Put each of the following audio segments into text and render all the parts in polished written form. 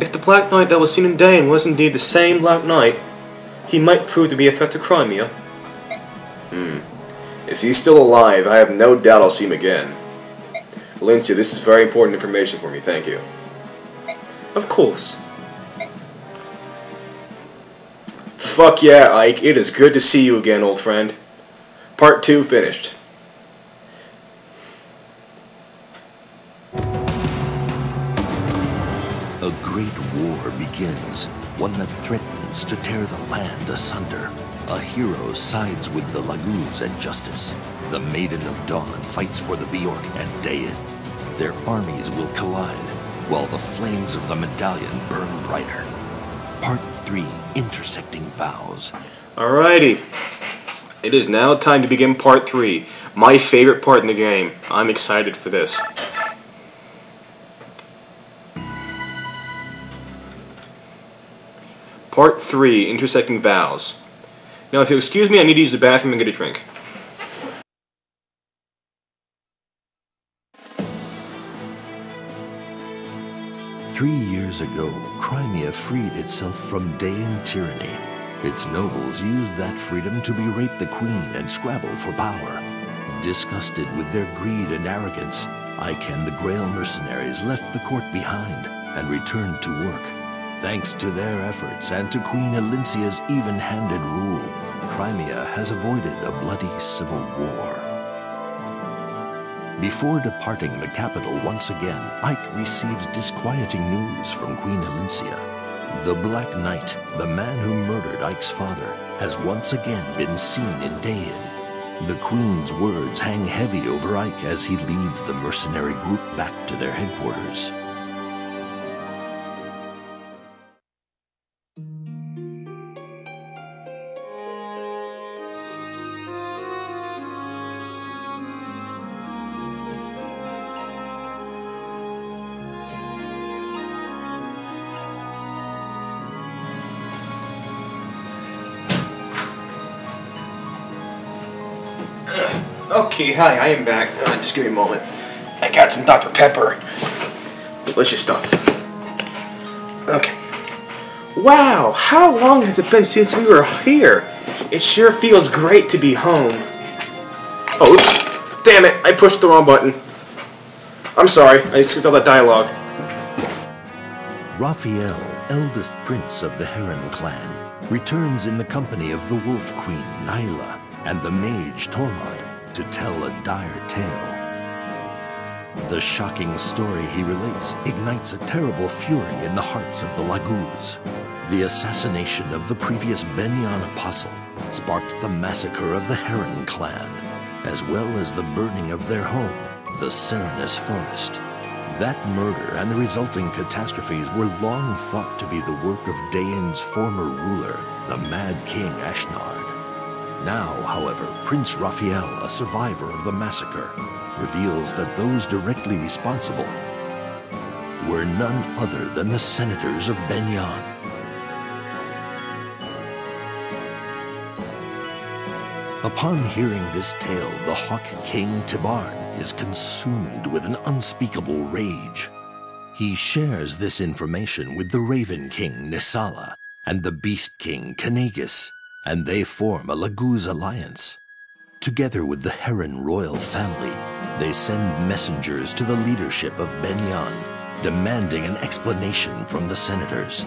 If the Black Knight that was seen in Dain was indeed the same Black Knight, he might prove to be a threat to Crimea. If he's still alive, I have no doubt I'll see him again. Valencia, this is very important information for me, thank you. Of course. Fuck yeah, Ike, it is good to see you again, old friend. Part 2 finished. A great war begins, one that threatens to tear the land asunder. A hero sides with the Laguz and Justice. The Maiden of Dawn fights for the Bjork and Dain. Their armies will collide, while the flames of the medallion burn brighter. Part 3, Intersecting Vows. Alrighty. It is now time to begin Part 3. My favorite part in the game. I'm excited for this. Part 3, Intersecting Vows. Now, if you'll excuse me, I need to use the bathroom and get a drink. Three years ago, Crimea freed itself from Dain tyranny. Its nobles used that freedom to berate the queen and scrabble for power. Disgusted with their greed and arrogance, Ike and the Greil Mercenaries left the court behind and returned to work. Thanks to their efforts and to Queen Elincia's even-handed rule, Crimea has avoided a bloody civil war. Before departing the capital once again, Ike receives disquieting news from Queen Elincia. The Black Knight, the man who murdered Ike's father, has once again been seen in Dain. The Queen's words hang heavy over Ike as he leads the mercenary group back to their headquarters. Okay, hi, I am back. Just give me a moment. I got some Dr. Pepper. Delicious stuff. Okay. Wow, how long has it been since we were here? It sure feels great to be home. Oh, oops. Damn it, I pushed the wrong button. I'm sorry, I skipped all that dialogue. Raphael, eldest prince of the Heron clan, returns in the company of the Wolf Queen, Nyla, and the mage, Tormod, to tell a dire tale. The shocking story he relates ignites a terrible fury in the hearts of the Laguz. The assassination of the previous Benyan apostle sparked the massacre of the Heron clan, as well as the burning of their home, the Serenus Forest. That murder and the resulting catastrophes were long thought to be the work of Dain's former ruler, the Mad King Ashnard. Now, however, Prince Raphael, a survivor of the massacre, reveals that those directly responsible were none other than the senators of Benyan. Upon hearing this tale, the Hawk King Tibarn is consumed with an unspeakable rage. He shares this information with the Raven King Nisala and the Beast King Kanagus, and they form a Laguz alliance. Together with the Heron royal family, they send messengers to the leadership of Benyan, demanding an explanation from the senators.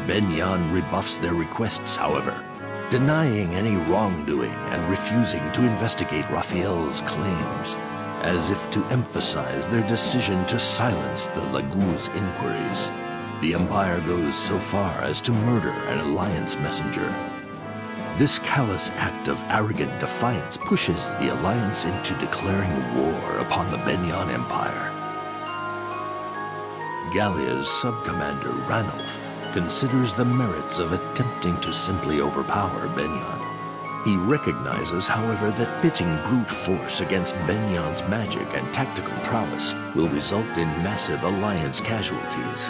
Benyan rebuffs their requests, however, denying any wrongdoing and refusing to investigate Raphael's claims, as if to emphasize their decision to silence the Laguz inquiries. The Empire goes so far as to murder an alliance messenger. This callous act of arrogant defiance pushes the Alliance into declaring war upon the Benyan Empire. Gallia's sub-commander, Ranulf, considers the merits of attempting to simply overpower Benyan. He recognizes, however, that pitting brute force against Benyan's magic and tactical prowess will result in massive Alliance casualties.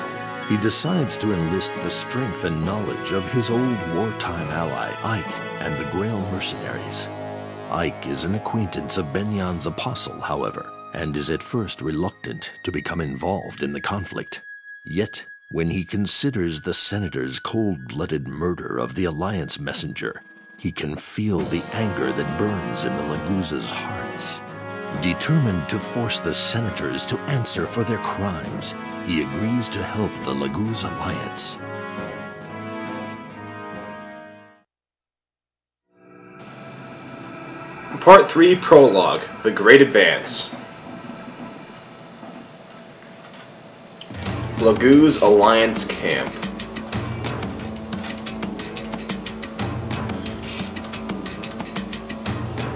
He decides to enlist the strength and knowledge of his old wartime ally, Ike, and the Greil Mercenaries. Ike is an acquaintance of Benyan's apostle, however, and is at first reluctant to become involved in the conflict. Yet, When he considers the Senator's cold-blooded murder of the Alliance messenger, he can feel the anger that burns in the Laguza's hearts. Determined to force the Senators to answer for their crimes, he agrees to help the Laguz Alliance. Part 3 Prologue, The Great Advance. Laguz Alliance Camp.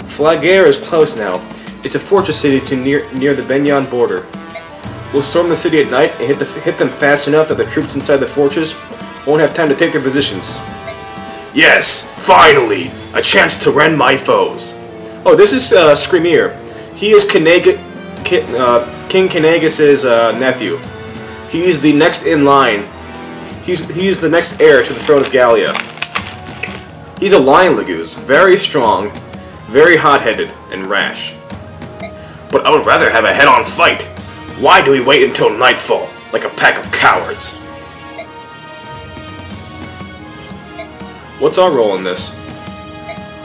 Flagare is close now. It's a fortress city near the Benyan border. We'll storm the city at night and hit them fast enough that the troops inside the fortress won't have time to take their positions. Yes, finally! A chance to rend my foes. Oh, this is Screamer. He is King Kanagas' nephew. He's the next in line. He's the next heir to the throne of Gallia. He's a lion Laguz, very strong, very hot-headed, and rash. But I would rather have a head-on fight. Why do we wait until nightfall, like a pack of cowards? What's our role in this?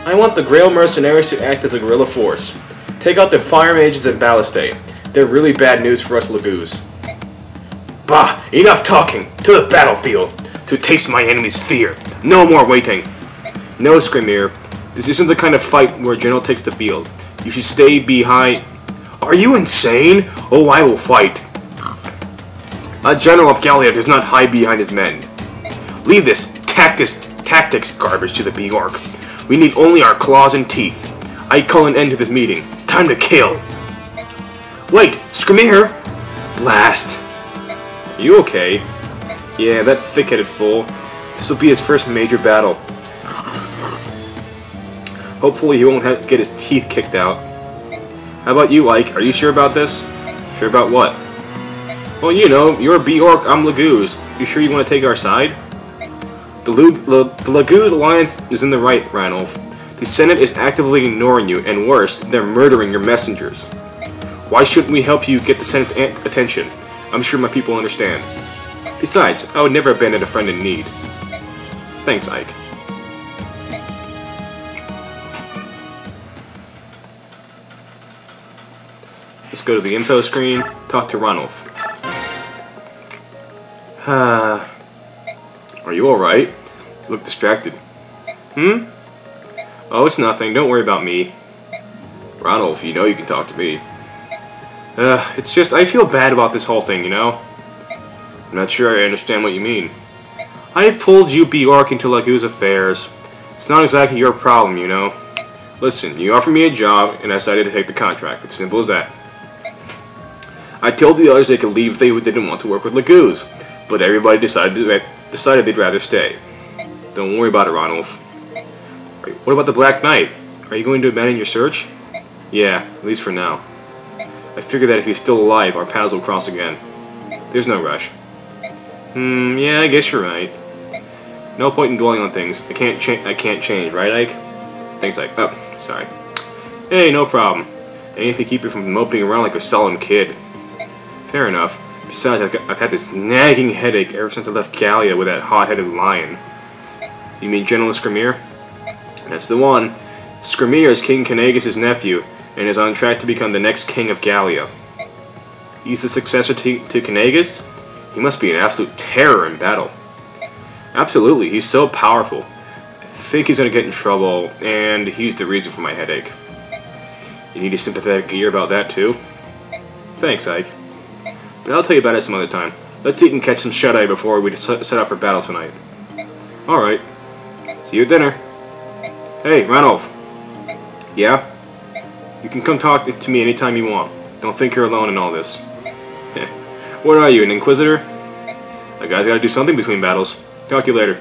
I want the Greil Mercenaries to act as a guerrilla force. Take out the fire mages and ballistae. They're really bad news for us Laguz. Bah! Enough talking! To the battlefield! To taste my enemy's fear! No more waiting! No, Screamer. This isn't the kind of fight where a general takes the field. You should stay behind... Are you insane? Oh, I will fight. A general of Gallia does not hide behind his men. Leave this tactics garbage to the Bjork. We need only our claws and teeth. I call an end to this meeting. Time to kill. Wait, Screamer! Blast. Are you okay? Yeah, that thick-headed fool. This will be his first major battle. Hopefully he won't have to get his teeth kicked out. How about you, Ike? Are you sure about this? Sure about what? Well, you know, you're Bjork, I'm Laguz. You sure you want to take our side? The Laguz Alliance is in the right, Ranulf. The Senate is actively ignoring you, and worse, they're murdering your messengers. Why shouldn't we help you get the Senate's attention? I'm sure my people understand. Besides, I would never abandon a friend in need. Thanks, Ike. Let's go to the info screen, talk to Ranulf. Are you alright? You look distracted. Oh, it's nothing. Don't worry about me. Ranulf, you know you can talk to me. It's just, I feel bad about this whole thing, you know? I'm not sure I understand what you mean. I pulled you Bjork into Laguz affairs. It's not exactly your problem, you know? Listen, you offered me a job, and I decided to take the contract. It's simple as that. I told the others they could leave if they didn't want to work with Laguz, but everybody decided they'd rather stay. Don't worry about it, Ranulf. What about the Black Knight? Are you going to abandon your search? Yeah, at least for now. I figure that if he's still alive, our paths will cross again. There's no rush. Yeah, I guess you're right. No point in dwelling on things. I can't change, right, Ike? Thanks, Ike. Oh, sorry. Hey, no problem. Anything to keep you from moping around like a sullen kid. Fair enough. Besides, I've had this nagging headache ever since I left Gallia with that hot-headed lion. You mean General Screamer? That's the one. Screamer is King Kanagas' nephew, and is on track to become the next king of Gallia. He's the successor to Kanagas? He must be an absolute terror in battle. Absolutely, he's so powerful. I think he's going to get in trouble, and he's the reason for my headache. You need a sympathetic ear about that too? Thanks, Ike. But I'll tell you about it some other time. Let's eat and catch some shut-eye before we set out for battle tonight. Alright. See you at dinner. Hey, Ranulf. Yeah? You can come talk to me anytime you want. Don't think you're alone in all this. What are you, an Inquisitor? That guy's gotta do something between battles. Talk to you later.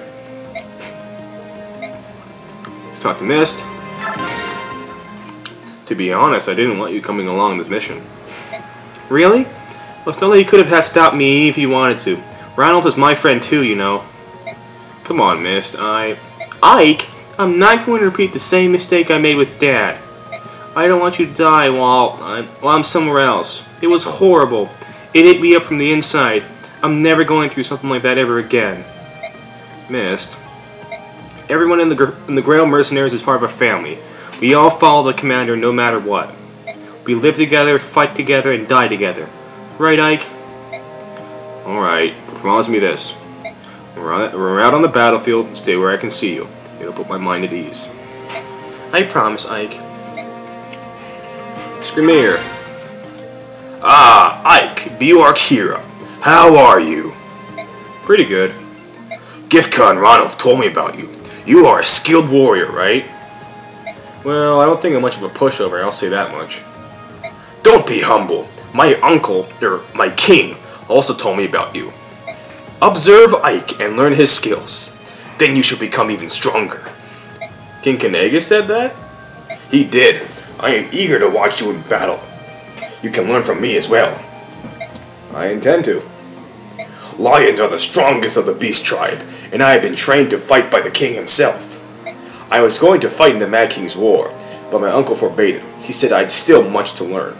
Let's talk to Mist. To be honest, I didn't want you coming along this mission. Really? Well, it's not like you could have stopped me if you wanted to. Ranulf is my friend too, you know. Come on, Mist. Ike, I'm not going to repeat the same mistake I made with Dad. I don't want you to die while I'm somewhere else. It was horrible. It ate me up from the inside. I'm never going through something like that ever again. Missed. Everyone in the Greil Mercenaries is part of a family. We all follow the commander no matter what. We live together, fight together, and die together. Right, Ike? Alright, promise me this. We're out on the battlefield, stay where I can see you. It'll put my mind at ease. I promise, Ike. Crimean. Ah, Ike, Bjork Hero. How are you? Pretty good. Gifka and Ronulf told me about you. You are a skilled warrior, right? Well, I don't think I'm much of a pushover, I'll say that much. Don't be humble. My uncle, my king, also told me about you. Observe Ike and learn his skills. Then you should become even stronger. King Kanaga said that? He did. I am eager to watch you in battle. You can learn from me as well. I intend to. Lions are the strongest of the beast tribe, and I have been trained to fight by the king himself. I was going to fight in the Mad King's war, but my uncle forbade it. He said I'd still much to learn.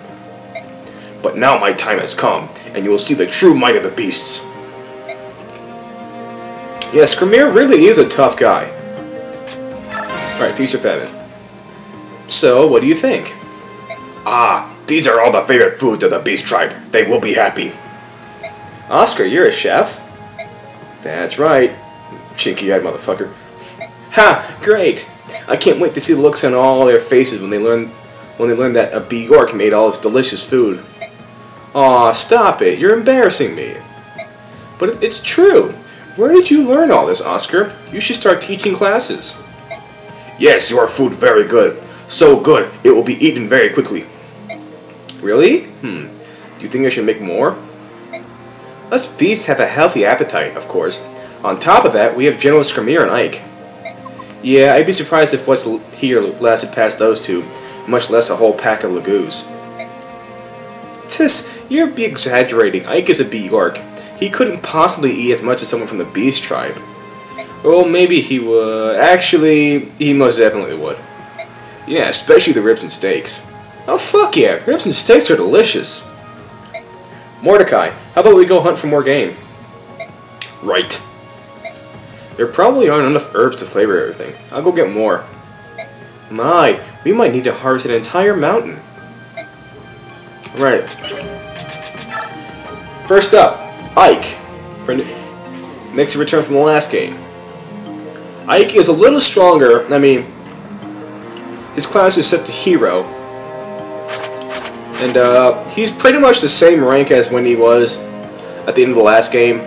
But now my time has come, and you will see the true might of the beasts. Yes, Crimean really is a tough guy. Alright, feast or famine. So, what do you think? Ah, these are all the favorite foods of the beast tribe. They will be happy. Oscar, you're a chef? That's right. Chinky-eyed motherfucker. Ha! Great! I can't wait to see the looks on all their faces when they learn that a Bjork made all this delicious food. Aw, stop it. You're embarrassing me. But it's true. Where did you learn all this, Oscar? You should start teaching classes. Yes, your food very good. So good, it will be eaten very quickly. Really? Do you think I should make more? Us beasts have a healthy appetite, of course. On top of that, we have General Crimean and Ike. Yeah, I'd be surprised if what's here lasted past those two, much less a whole pack of Lagoos. Tis, you're exaggerating. Ike is a Bjork. He couldn't possibly eat as much as someone from the Beast tribe. Well, maybe he would. Actually, he most definitely would. Yeah, especially the ribs and steaks. Oh, fuck yeah. Ribs and steaks are delicious. Mordecai, how about we go hunt for more game? Right. There probably aren't enough herbs to flavor everything. I'll go get more. My, we might need to harvest an entire mountain. Right. First up, Ike. Makes a return from the last game. Ike is a little stronger. I mean, his class is set to hero. And he's pretty much the same rank as when he was at the end of the last game.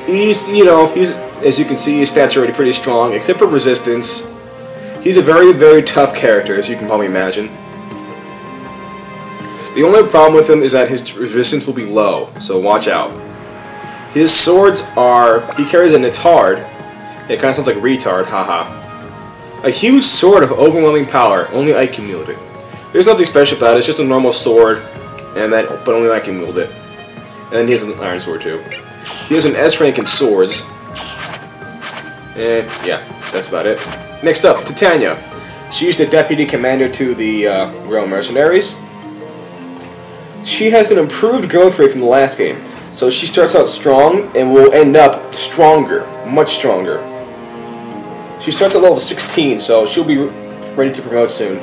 He's, as you can see, his stats are already pretty strong, except for resistance. He's a very, very tough character, as you can probably imagine. The only problem with him is that his resistance will be low, so watch out. His swords are... He carries a Nitard. It kind of sounds like retard, haha. A huge sword of overwhelming power. Only I can wield it. There's nothing special about it. It's just a normal sword, but only I can wield it. And then he has an iron sword too. He has an S rank in swords. And yeah, that's about it. Next up, Titania. She's the deputy commander to the Greil Mercenaries. She has an improved growth rate from the last game, so she starts out strong and will end up stronger, much stronger. She starts at level 16, so she'll be ready to promote soon.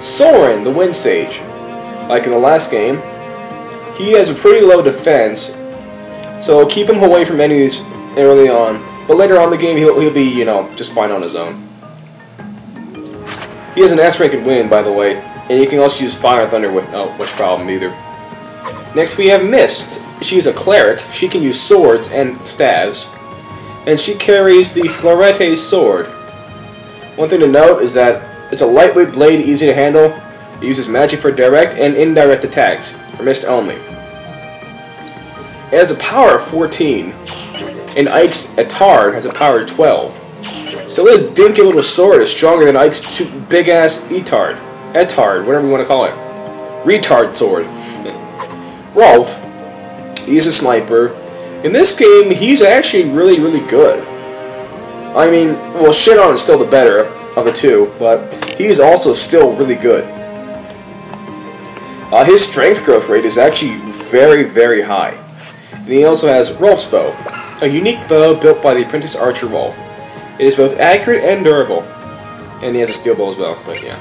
Soren, the Wind Sage. Like in the last game, he has a pretty low defense, so keep him away from enemies early on, but later on in the game he'll be, just fine on his own. He has an S rank in Wind, by the way, and you can also use Fire and Thunder without much problem either. Next we have Mist. She's a cleric. She can use swords and staves, and she carries the Florete sword. One thing to note is that it's a lightweight blade, easy to handle. It uses magic for direct and indirect attacks, for Mist only. It has a power of 14, and Ike's Etard has a power of 12. So this dinky little sword is stronger than Ike's big-ass Etard, whatever you want to call it. Retard sword. Rolf, he's a sniper. In this game, he's actually really, really good. I mean, well, Shinon is still the better of the two, but he's also still really good. His strength growth rate is actually very, very high. And he also has Rolf's bow, a unique bow built by the apprentice archer Rolf. It is both accurate and durable. And he has a steel bow as well, but yeah.